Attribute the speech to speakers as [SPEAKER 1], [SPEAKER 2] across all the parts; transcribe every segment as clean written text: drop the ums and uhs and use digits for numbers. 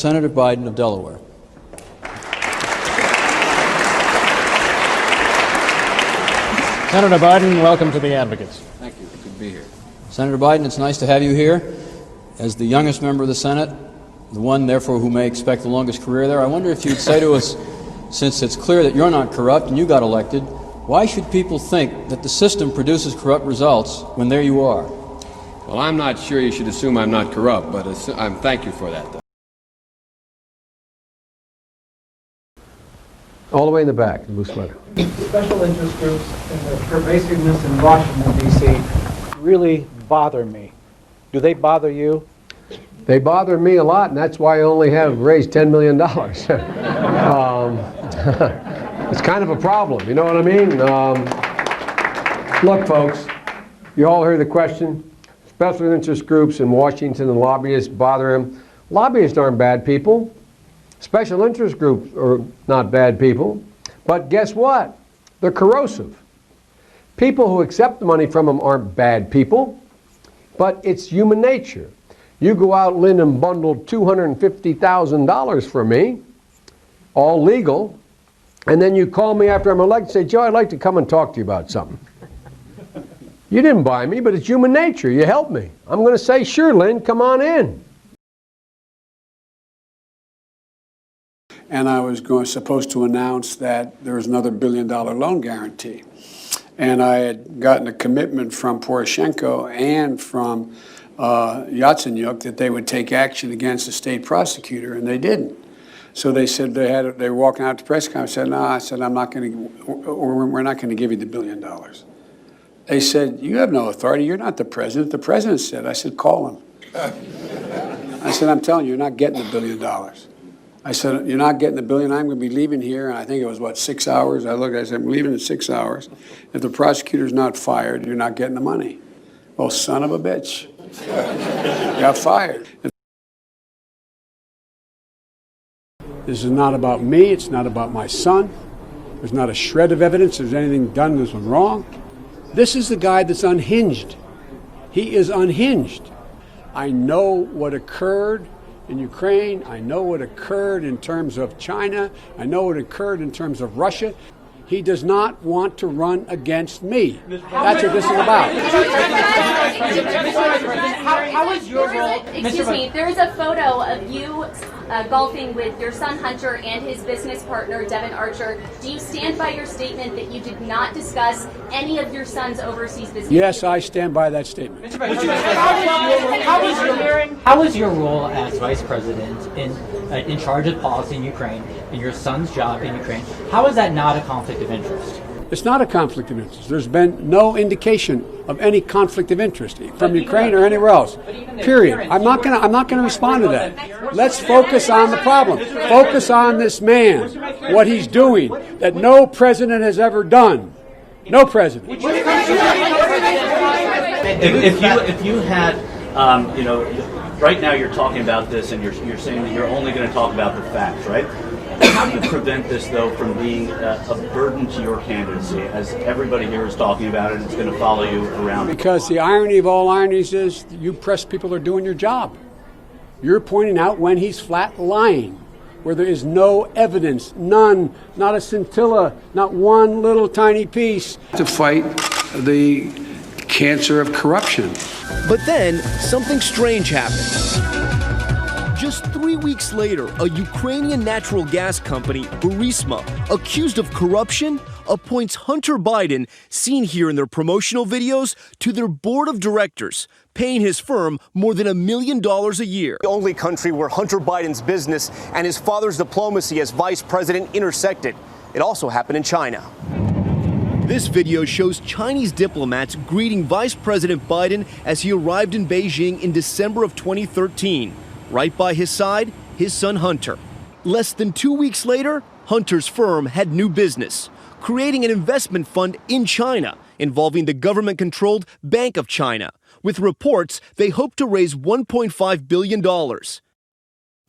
[SPEAKER 1] Senator Biden of Delaware.
[SPEAKER 2] Senator Biden, welcome to the Advocates.
[SPEAKER 1] Thank you. Good to be here. Senator Biden, it's nice to have you here. As the youngest member of the Senate, the one, therefore, who may expect the longest career there, I wonder if you'd say to us, since it's clear that you're not corrupt and you got elected, why should people think that the system produces corrupt results when there you are?
[SPEAKER 3] Well, I'm not sure you should assume I'm not corrupt, but thank you for that, though.
[SPEAKER 4] All the way in the back, blue sweater.
[SPEAKER 5] Special interest groups and their pervasiveness in Washington, D.C. really bother me. Do they bother you?
[SPEAKER 4] They bother me a lot, and that's why I only have raised $10 million. It's kind of a problem, you know what I mean? Look, folks, you all heard the question. Special interest groups in Washington and lobbyists bother him. Lobbyists aren't bad people. Special interest groups are not bad people. But guess what? They're corrosive. People who accept the money from them aren't bad people, but it's human nature. You go out, Lynn, and bundle $250,000 for me, all legal, and then you call me after I'm elected and say, Joe, I'd like to come and talk to you about something. You didn't buy me, but it's human nature. You helped me. I'm going to say, sure, Lynn, come on in.
[SPEAKER 6] And I was supposed to announce that there was another $1 billion loan guarantee. And I had gotten a commitment from Poroshenko and from Yatsenyuk that they would take action against the state prosecutor, and they didn't. So they said they were walking out to press conference. I said, no, I said, we're not going to give you the $1 billion. They said, you have no authority. You're not the president. The president said. I said, call him. I said, I'm telling you, you're not getting the $1 billion. I said, you're not getting the $1 billion. I'm going to be leaving here. And I think it was, 6 hours? I said, I'm leaving in 6 hours. If the prosecutor's not fired, you're not getting the money. Well, son of a bitch. Got fired. This is not about me. It's not about my son. There's not a shred of evidence there's anything done that was wrong. This is the guy that's unhinged. He is unhinged. I know what occurred in Ukraine. I know what occurred in terms of China. I know what occurred in terms of Russia. He does not want to run against me. That's what this is about.
[SPEAKER 7] How is your role? Excuse me, there is a photo of you golfing with your son Hunter and his business partner Devin Archer. Do you stand by your statement that you did not discuss any of your son's overseas business?
[SPEAKER 6] Yes, I stand by that statement.
[SPEAKER 8] How is your role as vice president in charge of policy in Ukraine, in your son's job in Ukraine? How is that not a conflict of interest?
[SPEAKER 6] It's not a conflict of interest. There's been no indication of any conflict of interest from Ukraine or anywhere else. Period. I'm not going to respond to that. Let's focus on the problem. Focus on this man, what he's doing that no president has ever done. No president.
[SPEAKER 9] If you had, right now you're talking about this and you're saying that you're only going to talk about the facts, right? How do you prevent this, though, from being a burden to your candidacy, as everybody here is talking about it and it's going to follow you around?
[SPEAKER 6] Because the irony of all ironies is you press people are doing your job. You're pointing out when he's flat lying, where there is no evidence, none, not a scintilla, not one little tiny piece. To fight the cancer of corruption.
[SPEAKER 10] But then something strange happened. Just 3 weeks later, a Ukrainian natural gas company, Burisma, accused of corruption, appoints Hunter Biden, seen here in their promotional videos, to their board of directors, paying his firm more than $1 million a year.
[SPEAKER 11] The only country where Hunter Biden's business and his father's diplomacy as vice president intersected. It also happened in China.
[SPEAKER 10] This video shows Chinese diplomats greeting Vice President Biden as he arrived in Beijing in December of 2013. Right by his side, his son Hunter. Less than 2 weeks later, Hunter's firm had new business, creating an investment fund in China involving the government-controlled Bank of China. With reports, they hope to raise $1.5 billion.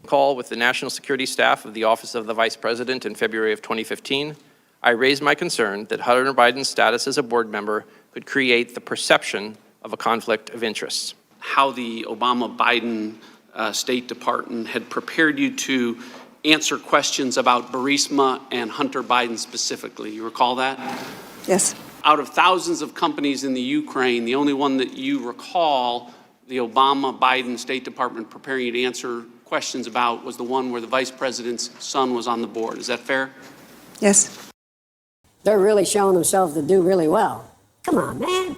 [SPEAKER 12] Call with the National Security Staff of the Office of the Vice President in February of 2015, I raised my concern that Hunter Biden's status as a board member could create the perception of a conflict of interests.
[SPEAKER 13] How the Obama-Biden State Department had prepared you to answer questions about Burisma and Hunter Biden specifically. You recall that?
[SPEAKER 14] Yes.
[SPEAKER 13] Out of thousands of companies in the Ukraine, the only one that you recall the Obama-Biden State Department preparing you to answer questions about was the one where the Vice President's son was on the board. Is that fair?
[SPEAKER 14] Yes. They're really showing themselves to do really well. Come on, man.